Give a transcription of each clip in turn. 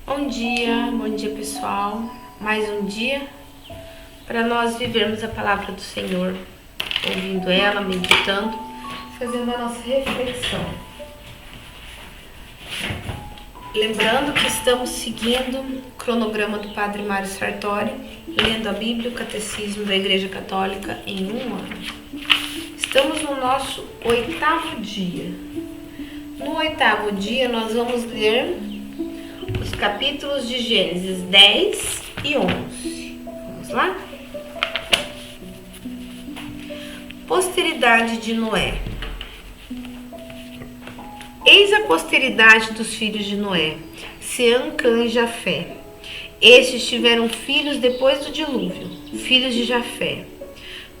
Bom dia pessoal, mais um dia para nós vivermos a palavra do Senhor, ouvindo ela, meditando, fazendo a nossa reflexão. Lembrando que estamos seguindo o cronograma do Padre Mário Sartori, lendo a Bíblia e o Catecismo da Igreja Católica em um ano. Estamos no nosso 8º dia. No 8º dia nós vamos ler os capítulos de Gênesis 10 e 11. Vamos lá? Posteridade de Noé. Eis a posteridade dos filhos de Noé, Sem, Cã e Jafé. Estes tiveram filhos depois do dilúvio, filhos de Jafé: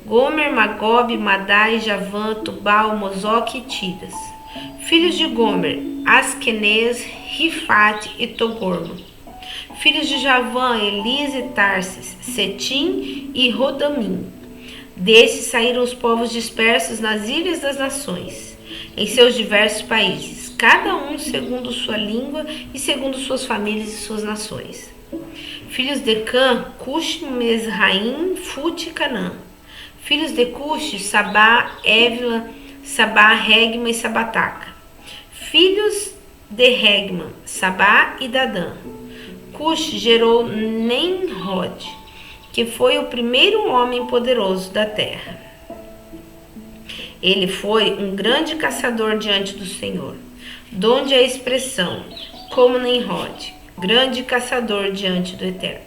Gomer, Magobe, Madai, Javã, Tubal, Mozoque e Tiras. Filhos de Gomer: Askenez, Rifate e Togorma. Filhos de Javã: Elis e Tarsis, Setim e Rodamim. Destes saíram os povos dispersos nas ilhas das nações, em seus diversos países, cada um segundo sua língua e segundo suas famílias e suas nações. Filhos de Cã: Cush, Mesraim, Fute e Canaã. Filhos de Cush: Sabá, Évila, Sabá, Regma e Sabataca. Filhos de Regma: Sabá e Dadã. Cush gerou Nemrod, que foi o primeiro homem poderoso da terra. Ele foi um grande caçador diante do Senhor, donde a expressão, como Nimrod, grande caçador diante do Eterno.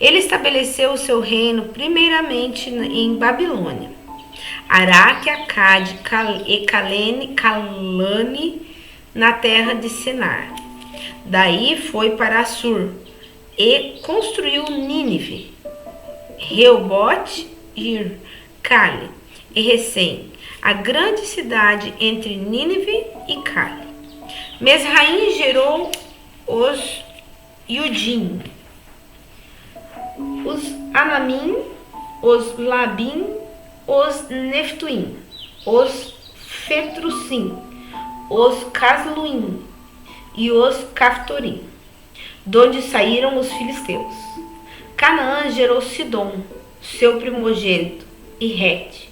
Ele estabeleceu o seu reino primeiramente em Babilônia, Araque, Acade e Calane, na terra de Senar. Daí foi para Assur e construiu Nínive, Reobote, Ir, Cale e Recém, a grande cidade entre Nínive e Cale. Mesraim gerou os Yudim, os Anamim, os Labim, os Neftuim, os Fetrusim, os Casluim e os Caftorim, donde saíram os filisteus. Canaã gerou Sidom, seu primogênito, e Rete,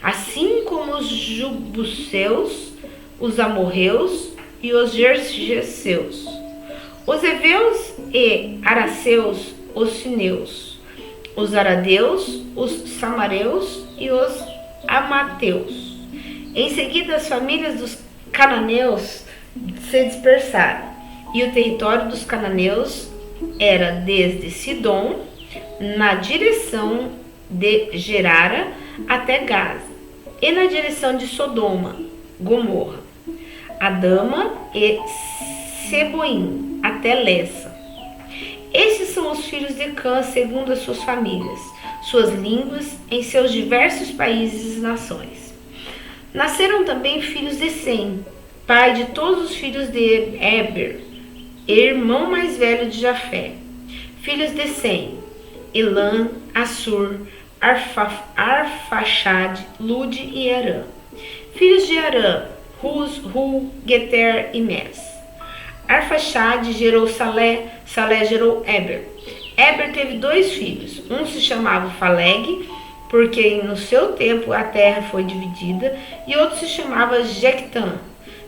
assim como os Jubuseus, os Amorreus e os Gergeseus, os Eveus e Araceus, os Sineus, os Aradeus, os Samareus e os Amateus. Em seguida, as famílias dos cananeus se dispersaram, e o território dos cananeus era desde Sidom, na direção de Gerara, até Gaza, e na direção de Sodoma, Gomorra, Adama e Seboim, até Lessa. Estes são os filhos de Cã segundo as suas famílias, suas línguas, em seus diversos países e nações. Nasceram também filhos de Sem, pai de todos os filhos de Eber, irmão mais velho de Jafé. Filhos de Sem: Elã, Assur, Arfaxade, Lude e Arã. Filhos de Arã: Rus, Ru, Geter e Mes. Arfaxade gerou Salé, Salé gerou Eber. Eber teve 2 filhos, um se chamava Faleg, porque no seu tempo a terra foi dividida, e outro se chamava Jectã.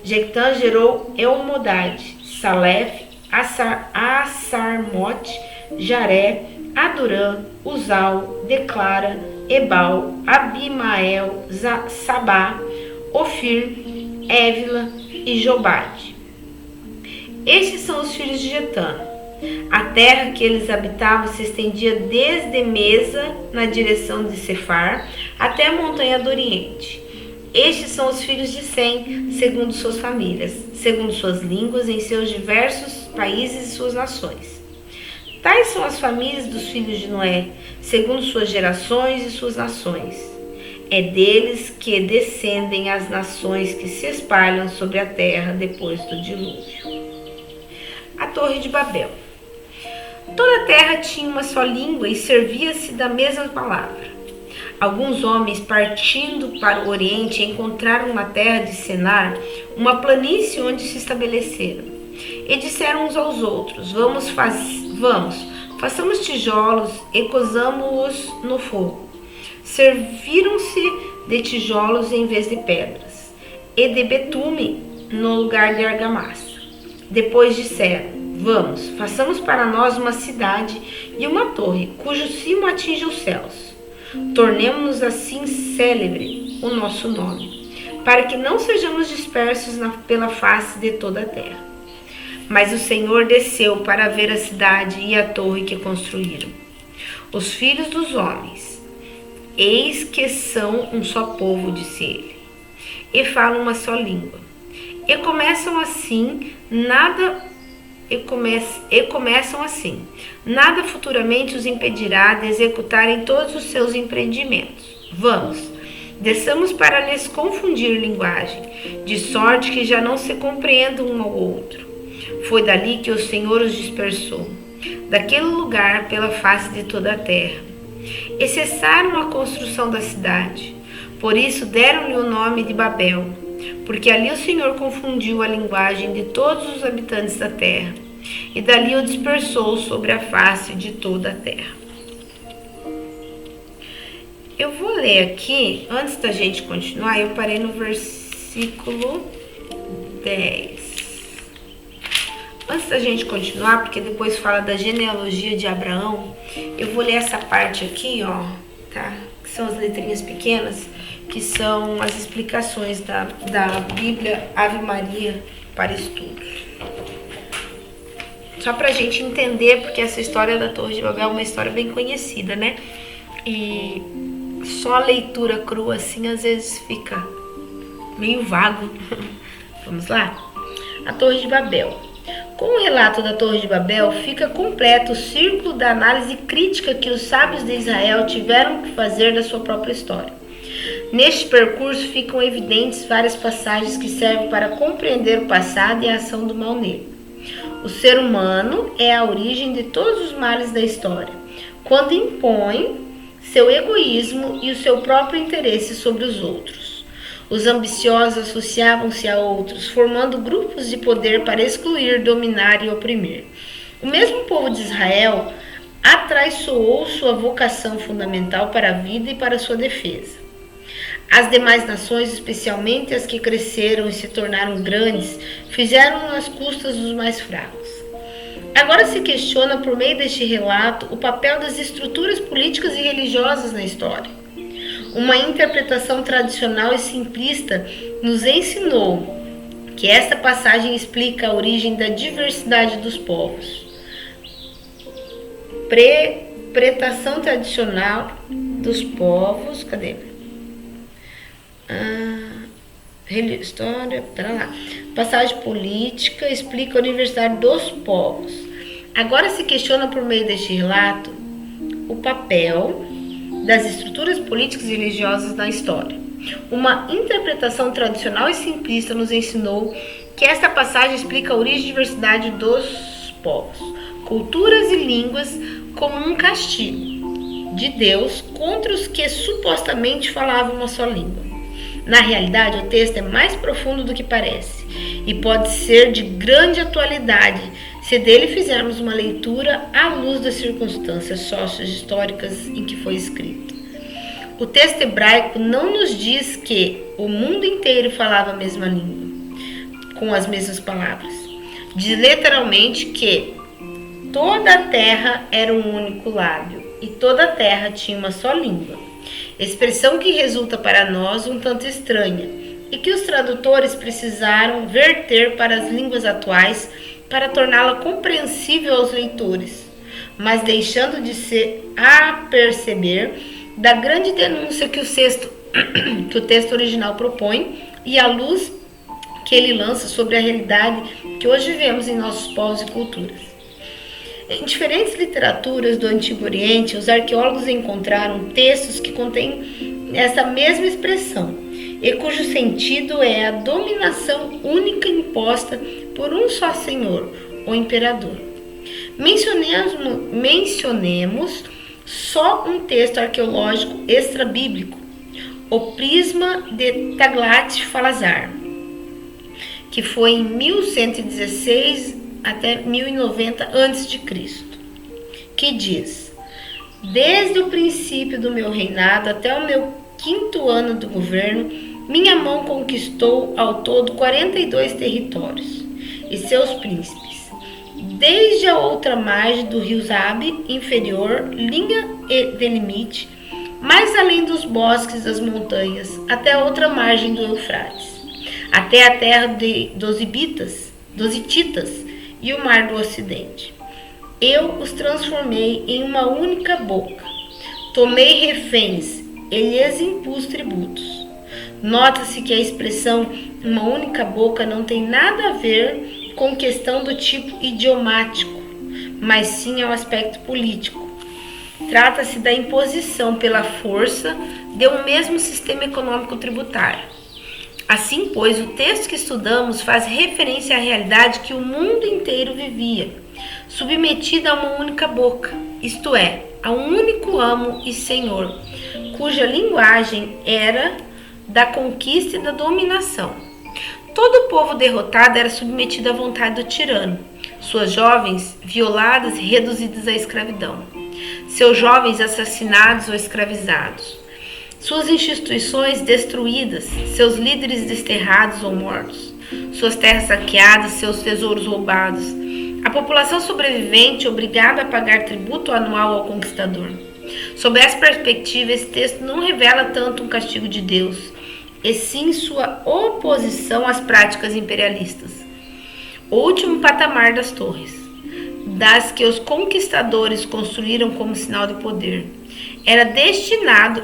Jectã gerou Elmodade, Salef, Assarmote, Jaré, Adurã, Uzal, Declara, Ebal, Abimael, Sabá, Ofir, Évila e Jobade. Estes são os filhos de Jetã. A terra que eles habitavam se estendia desde Mesa, na direção de Sefar, até a montanha do Oriente. Estes são os filhos de Sem, segundo suas famílias, segundo suas línguas, em seus diversos países e suas nações. Tais são as famílias dos filhos de Noé, segundo suas gerações e suas nações. É deles que descendem as nações que se espalham sobre a terra depois do dilúvio. A Torre de Babel. Toda a terra tinha uma só língua e servia-se da mesma palavra. Alguns homens, partindo para o Oriente, encontraram na terra de Senar uma planície onde se estabeleceram. E disseram uns aos outros: façamos tijolos e cozamos-os no fogo. Serviram-se de tijolos em vez de pedras, e de betume no lugar de argamassa. Depois disseram: façamos para nós uma cidade e uma torre, cujo cimo atinge os céus. Tornemo-nos assim célebre o nosso nome, para que não sejamos dispersos pela face de toda a terra. Mas o Senhor desceu para ver a cidade e a torre que construíram. Os filhos dos homens, eis que são um só povo, disse ele, e falam uma só língua. E começam assim, nada futuramente os impedirá de executarem todos os seus empreendimentos. Desçamos para lhes confundir linguagem, de sorte que já não se compreendam um ao outro. Foi dali que o Senhor os dispersou, daquele lugar pela face de toda a terra. E cessaram a construção da cidade. Por isso deram-lhe o nome de Babel, porque ali o Senhor confundiu a linguagem de todos os habitantes da terra, e dali o dispersou sobre a face de toda a terra. Eu vou ler aqui, antes da gente continuar, eu parei no versículo 10. Antes da gente continuar, porque depois fala da genealogia de Abraão, eu vou ler essa parte aqui, ó, tá? Que são as letrinhas pequenas, que são as explicações da Bíblia Ave Maria para estudos. Só pra gente entender, porque essa história da Torre de Babel é uma história bem conhecida, né? E só a leitura crua assim às vezes fica meio vago. Vamos lá? A Torre de Babel. Com o relato da Torre de Babel, fica completo o círculo da análise crítica que os sábios de Israel tiveram que fazer da sua própria história. Neste percurso ficam evidentes várias passagens que servem para compreender o passado e a ação do mal nele. O ser humano é a origem de todos os males da história, quando impõe seu egoísmo e o seu próprio interesse sobre os outros. Os ambiciosos associavam-se a outros, formando grupos de poder para excluir, dominar e oprimir. O mesmo povo de Israel atraiçoou sua vocação fundamental para a vida e para sua defesa. As demais nações, especialmente as que cresceram e se tornaram grandes, fizeram às custas dos mais fracos. Agora se questiona, por meio deste relato, o papel das estruturas políticas e religiosas na história. Uma interpretação tradicional e simplista nos ensinou que esta passagem explica a origem da diversidade dos povos. Interpretação tradicional dos povos, história, Passagem política explica a diversidade dos povos. Agora se questiona, por meio deste relato, o papel das estruturas políticas e religiosas na história. Uma interpretação tradicional e simplista nos ensinou que esta passagem explica a origem e diversidade dos povos, culturas e línguas como um castigo de Deus contra os que supostamente falavam uma só língua. Na realidade, o texto é mais profundo do que parece e pode ser de grande atualidade se dele fizermos uma leitura à luz das circunstâncias sócio-históricas em que foi escrito. O texto hebraico não nos diz que o mundo inteiro falava a mesma língua, com as mesmas palavras. Diz literalmente que toda a terra era um único lábio e toda a terra tinha uma só língua. Expressão que resulta para nós um tanto estranha e que os tradutores precisaram verter para as línguas atuais para torná-la compreensível aos leitores, mas deixando de se aperceber da grande denúncia que o texto original propõe e a luz que ele lança sobre a realidade que hoje vivemos em nossos povos e culturas. Em diferentes literaturas do Antigo Oriente, os arqueólogos encontraram textos que contêm essa mesma expressão e cujo sentido é a dominação única imposta por um só senhor, o imperador. Mencionemos só um texto arqueológico extra-bíblico, o Prisma de Tiglat-Falazar, que foi em 1116 até 1090 a.C., que diz: desde o princípio do meu reinado até o meu 5º ano do governo, minha mão conquistou ao todo 42 territórios e seus príncipes, desde a outra margem do rio Zabe inferior, linha de limite, mais além dos bosques das montanhas, até a outra margem do Eufrates, até a terra dos Hititas e o mar do ocidente. Eu os transformei em uma única boca. Tomei reféns e lhes impus tributos. Nota-se que a expressão uma única boca não tem nada a ver com questão do tipo idiomático, mas sim ao aspecto político. Trata-se da imposição pela força de um mesmo sistema econômico tributário. Assim, pois, o texto que estudamos faz referência à realidade que o mundo inteiro vivia, submetida a uma única boca, isto é, a um único amo e senhor, cuja linguagem era da conquista e da dominação. Todo o povo derrotado era submetido à vontade do tirano, suas jovens violadas e reduzidas à escravidão, seus jovens assassinados ou escravizados, suas instituições destruídas, seus líderes desterrados ou mortos, suas terras saqueadas, seus tesouros roubados, a população sobrevivente obrigada a pagar tributo anual ao conquistador. Sob essa perspectiva, esse texto não revela tanto um castigo de Deus, e sim sua oposição às práticas imperialistas. O último patamar das torres, das que os conquistadores construíram como sinal de poder, era destinado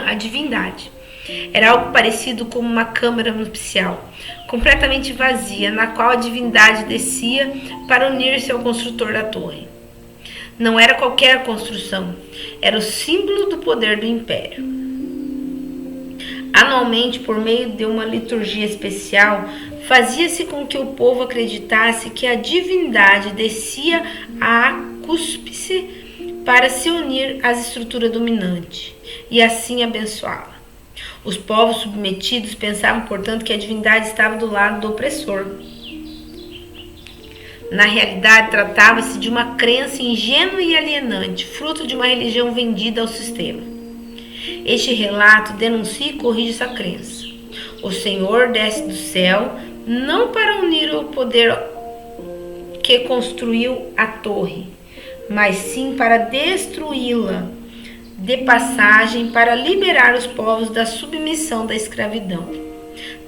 à divindade. Era algo parecido com uma câmara nupcial, completamente vazia, na qual a divindade descia para unir-se ao construtor da torre. Não era qualquer construção, era o símbolo do poder do império. Anualmente, por meio de uma liturgia especial, fazia-se com que o povo acreditasse que a divindade descia à cúspide para se unir à estrutura dominante e assim abençoá-la. Os povos submetidos pensavam, portanto, que a divindade estava do lado do opressor. Na realidade, tratava-se de uma crença ingênua e alienante, fruto de uma religião vendida ao sistema. Este relato denuncia e corrige essa crença. O Senhor desce do céu não para unir o poder que construiu a torre, mas sim para destruí-la de passagem, para liberar os povos da submissão da escravidão.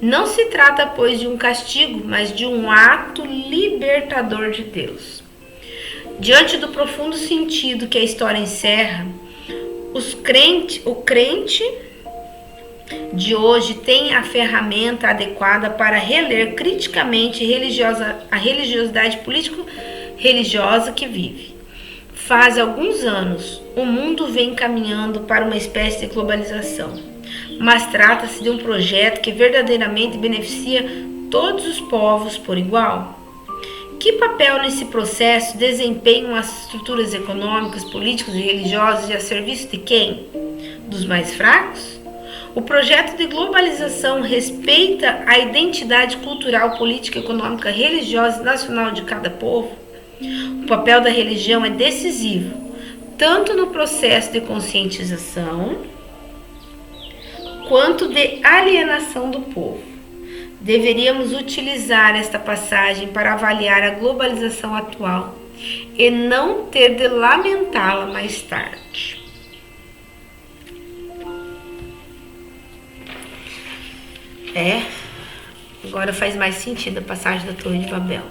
Não se trata, pois, de um castigo, mas de um ato libertador de Deus. Diante do profundo sentido que a história encerra, o crente de hoje tem a ferramenta adequada para reler criticamente a religiosidade político-religiosa que vive. Faz alguns anos, o mundo vem caminhando para uma espécie de globalização, mas trata-se de um projeto que verdadeiramente beneficia todos os povos por igual. Que papel nesse processo desempenham as estruturas econômicas, políticas e religiosas e a serviço de quem? Dos mais fracos? O projeto de globalização respeita a identidade cultural, política, econômica, religiosa e nacional de cada povo? O papel da religião é decisivo, tanto no processo de conscientização quanto de alienação do povo. Deveríamos utilizar esta passagem para avaliar a globalização atual e não ter de lamentá-la mais tarde. Agora faz mais sentido a passagem da Torre de Babel.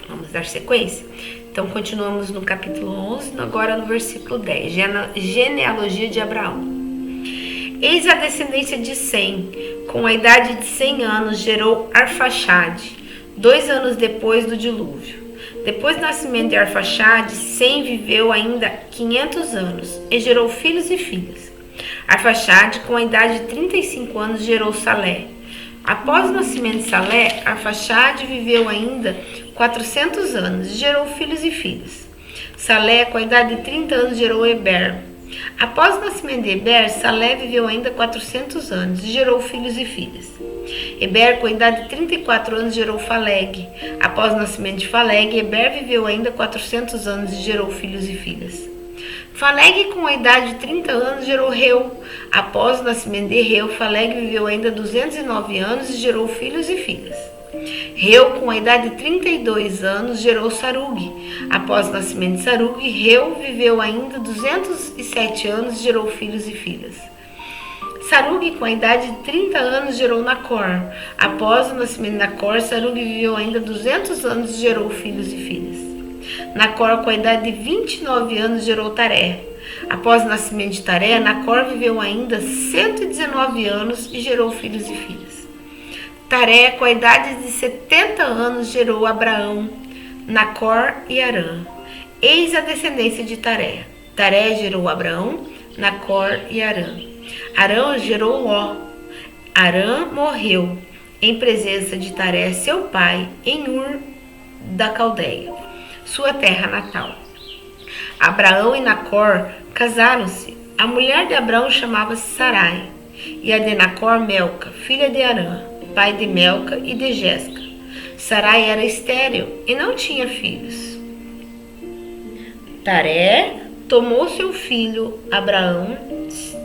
Vamos dar sequência? Então, continuamos no capítulo 11, agora no versículo 10, genealogia de Abraão. Eis a descendência de Sem, com a idade de 100 anos, gerou Arfaxade, 2 anos depois do dilúvio. Depois do nascimento de Arfaxade, Sem viveu ainda 500 anos e gerou filhos e filhas. Arfaxade, com a idade de 35 anos, gerou Salé. Após o nascimento de Salé, Arfaxade viveu ainda 400 anos e gerou filhos e filhas. Salé, com a idade de 30 anos, gerou Eber. Após o nascimento de Eber, Salé viveu ainda 400 anos e gerou filhos e filhas. Eber, com a idade de 34 anos, gerou Faleg. Após o nascimento de Faleg, Eber viveu ainda 400 anos e gerou filhos e filhas. Faleg, com a idade de 30 anos, gerou Reu. Após o nascimento de Reu, Faleg viveu ainda 209 anos e gerou filhos e filhas. Reu, com a idade de 32 anos, gerou Sarug. Após o nascimento de Sarug, Reu viveu ainda 207 anos e gerou filhos e filhas. Sarug, com a idade de 30 anos, gerou Nacor. Após o nascimento de Nacor, Sarug viveu ainda 200 anos e gerou filhos e filhas. Nacor, com a idade de 29 anos, gerou Taré. Após o nascimento de Taré, Nacor viveu ainda 119 anos e gerou filhos e filhas. Taré, com a idade de 70 anos, gerou Abraão, Nacor e Harã. Eis a descendência de Taré. Taré gerou Abraão, Nacor e Harã. Harã gerou Ló. Harã morreu em presença de Taré, seu pai, em Ur da Caldeia, sua terra natal. Abraão e Nacor casaram-se. A mulher de Abraão chamava-se Sarai, e a de Nacor, Melca, filha de Harã, pai de Melca e de Jesca. Sarai era estéril e não tinha filhos. Taré tomou seu filho Abraão,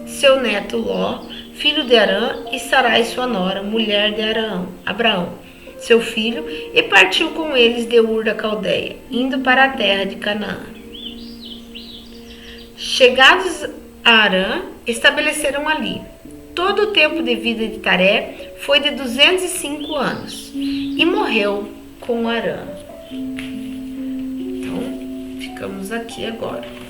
seu neto Ló, filho de Harã, e Sarai, sua nora, mulher de Abraão, seu filho, e partiu com eles de Ur da Caldeia, indo para a terra de Canaã. Chegados a Harã, estabeleceram ali. Todo o tempo de vida de Taré foi de 205 anos, e morreu com Harã. Então, ficamos aqui agora.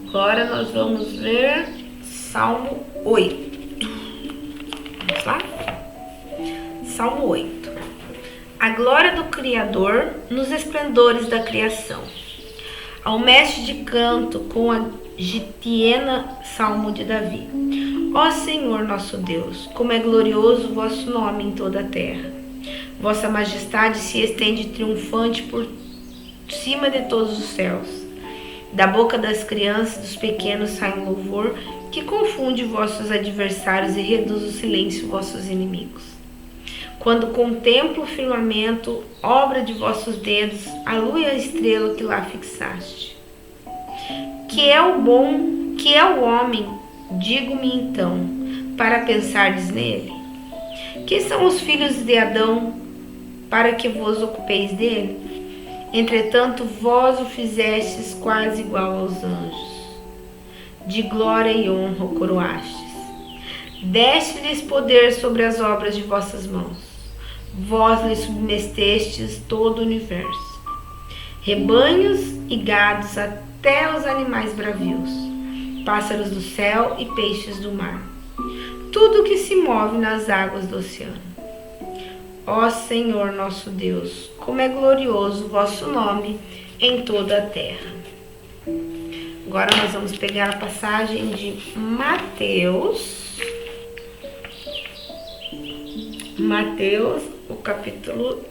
Agora nós vamos ler Salmo 8. Vamos lá? Salmo 8. A glória do Criador nos esplendores da criação. Ao mestre de canto com a gitiena, Salmo de Davi. Ó Senhor nosso Deus, como é glorioso o vosso nome em toda a terra. Vossa majestade se estende triunfante por cima de todos os céus. Da boca das crianças e dos pequenos sai um louvor que confunde vossos adversários e reduz o silêncio vossos inimigos. Quando contemplo o firmamento, obra de vossos dedos, a lua e a estrela que lá fixaste. Que é o homem, digo-me então, para pensardes nele? Que são os filhos de Adão, para que vos ocupeis dele? Entretanto, vós o fizestes quase igual aos anjos. De glória e honra o coroastes. Deste-lhes poder sobre as obras de vossas mãos. Vós lhes submetestes todo o universo. Rebanhos e gados até os animais bravios. Pássaros do céu e peixes do mar. Tudo que se move nas águas do oceano. Ó Senhor nosso Deus, como é glorioso o vosso nome em toda a terra. Agora nós vamos pegar a passagem de Mateus, o capítulo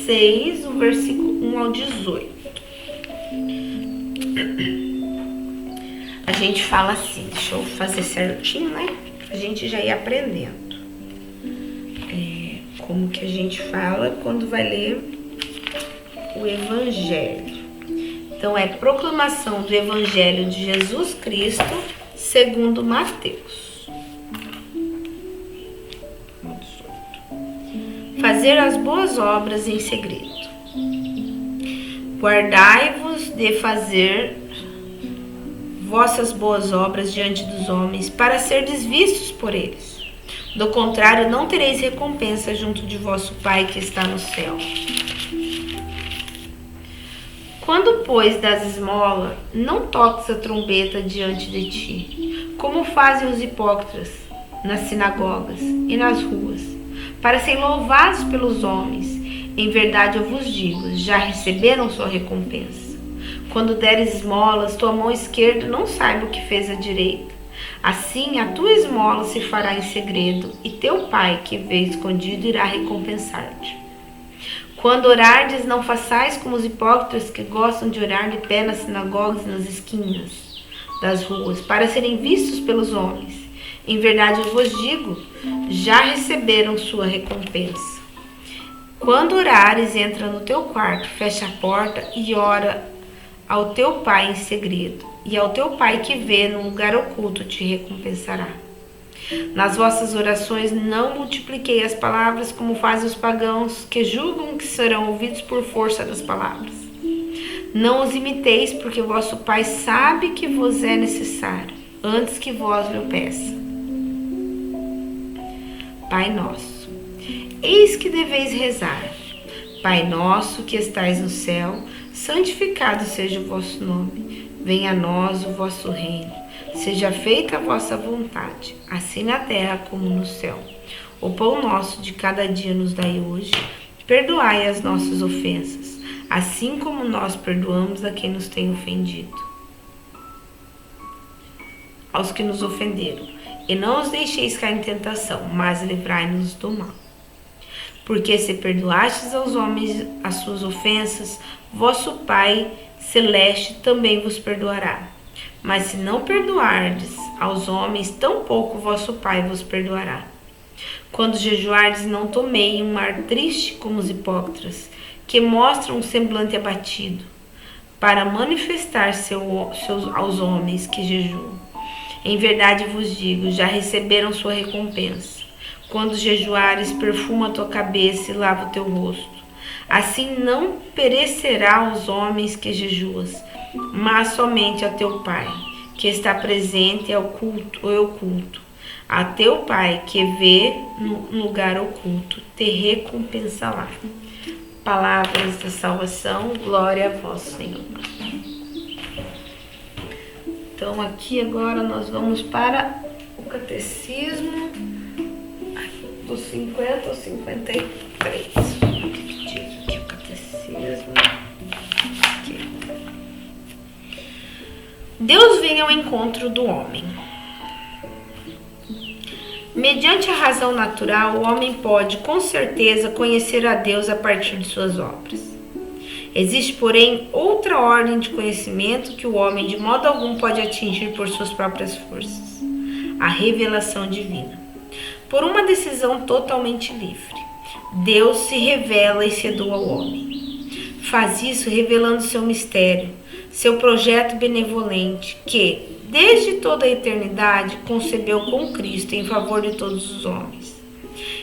6, o versículo 1 ao 18. A gente fala assim, deixa eu fazer certinho, né? A gente já ia aprendendo. Como que a gente fala quando vai ler o Evangelho. Então, é proclamação do Evangelho de Jesus Cristo segundo Mateus. Fazer as boas obras em segredo. Guardai-vos de fazer vossas boas obras diante dos homens, para serdes vistos por eles. Do contrário, não tereis recompensa junto de vosso Pai que está no céu. Quando, pois, das esmola, não toques a trombeta diante de ti, como fazem os hipócritas nas sinagogas e nas ruas, para serem louvados pelos homens. Em verdade eu vos digo, já receberam sua recompensa. Quando deres esmolas, tua mão esquerda não saiba o que fez a direita. Assim, a tua esmola se fará em segredo, e teu Pai, que vê escondido, irá recompensar-te. Quando orardes, não façais como os hipócritas que gostam de orar de pé nas sinagogas e nas esquinas das ruas, para serem vistos pelos homens. Em verdade eu vos digo, já receberam sua recompensa. Quando orares, entra no teu quarto, fecha a porta e ora ao teu pai em segredo, e ao teu pai que vê no lugar oculto te recompensará. Nas vossas orações não multipliquei as palavras como fazem os pagãos, que julgam que serão ouvidos por força das palavras. Não os imiteis, porque vosso Pai sabe que vos é necessário, antes que vós lhe peça. Pai nosso, eis que deveis rezar. Pai nosso que estais no céu, santificado seja o vosso nome. Venha a nós o vosso reino. Seja feita a vossa vontade, assim na terra como no céu. O pão nosso de cada dia nos dai hoje. Perdoai as nossas ofensas, assim como nós perdoamos a quem nos tem ofendido. Aos que nos ofenderam. E não os deixeis cair em tentação, mas livrai-nos do mal. Porque se perdoastes aos homens as suas ofensas, vosso Pai Celeste também vos perdoará. Mas se não perdoardes aos homens, tampouco vosso Pai vos perdoará. Quando jejuardes, não tomeis um ar triste como os hipócritas, que mostram um semblante abatido, para manifestar aos homens que jejuam. Em verdade vos digo, já receberam sua recompensa. Quando jejuares, perfuma a tua cabeça e lava o teu rosto. Assim não perecerá aos homens que jejuas, mas somente a teu Pai, que está presente ao oculto. A teu Pai, que vê no lugar oculto, te recompensará. Palavras da salvação, glória a vós, Senhor. Então aqui agora nós vamos para o catecismo dos 50 ao 53. O que diz aqui o catecismo? Aqui. Deus vem ao encontro do homem. Mediante a razão natural, o homem pode, com certeza, conhecer a Deus a partir de suas obras. Existe, porém, outra ordem de conhecimento que o homem de modo algum pode atingir por suas próprias forças: a revelação divina. Por uma decisão totalmente livre, Deus se revela e se doa ao homem. Faz isso revelando seu mistério, seu projeto benevolente, que, desde toda a eternidade, concebeu com Cristo em favor de todos os homens.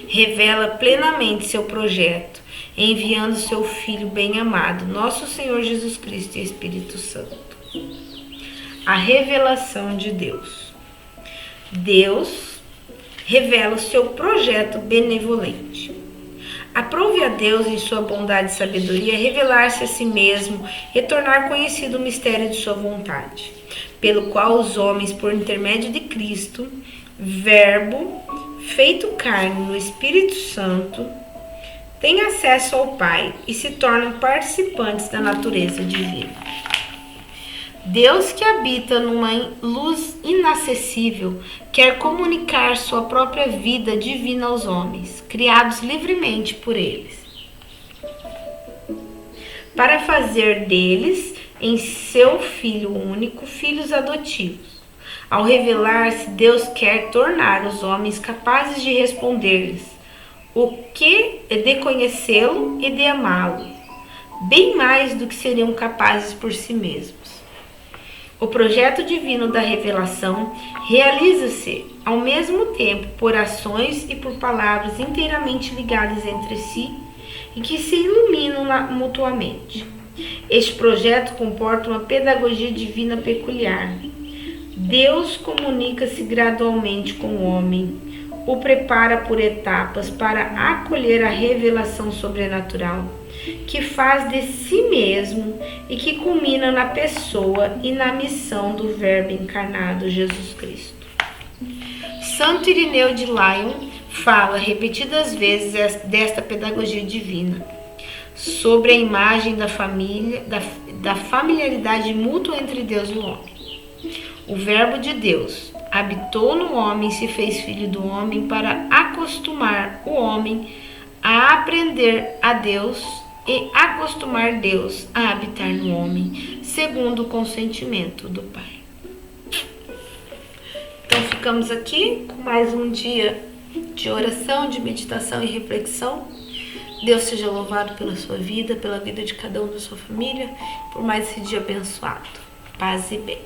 Revela plenamente seu projeto, enviando seu Filho bem-amado, nosso Senhor Jesus Cristo e Espírito Santo. A revelação de Deus. Deus revela o seu projeto benevolente. Aprove a Deus, em sua bondade e sabedoria, revelar-se a si mesmo e tornar conhecido o mistério de sua vontade, pelo qual os homens, por intermédio de Cristo, Verbo, feito carne no Espírito Santo, têm acesso ao Pai e se tornam participantes da natureza divina. Deus, que habita numa luz inacessível, quer comunicar sua própria vida divina aos homens, criados livremente por eles, para fazer deles, em seu Filho único, filhos adotivos. Ao revelar-se, Deus quer tornar os homens capazes de responder-lhes o que é de conhecê-lo e de amá-lo, bem mais do que seriam capazes por si mesmos. O projeto divino da revelação realiza-se ao mesmo tempo por ações e por palavras inteiramente ligadas entre si e que se iluminam mutuamente. Este projeto comporta uma pedagogia divina peculiar. Deus comunica-se gradualmente com o homem, o prepara por etapas para acolher a revelação sobrenatural, que faz de si mesmo e que culmina na pessoa e na missão do Verbo encarnado, Jesus Cristo. Santo Irineu de Lyon fala repetidas vezes desta pedagogia divina, sobre a imagem da família, da familiaridade mútua entre Deus e o homem. O Verbo de Deus habitou no homem e se fez filho do homem para acostumar o homem a aprender a Deus e acostumar Deus a habitar no homem, segundo o consentimento do Pai. Então ficamos aqui com mais um dia de oração, de meditação e reflexão. Deus seja louvado pela sua vida, pela vida de cada um da sua família, por mais esse dia abençoado. Paz e bem.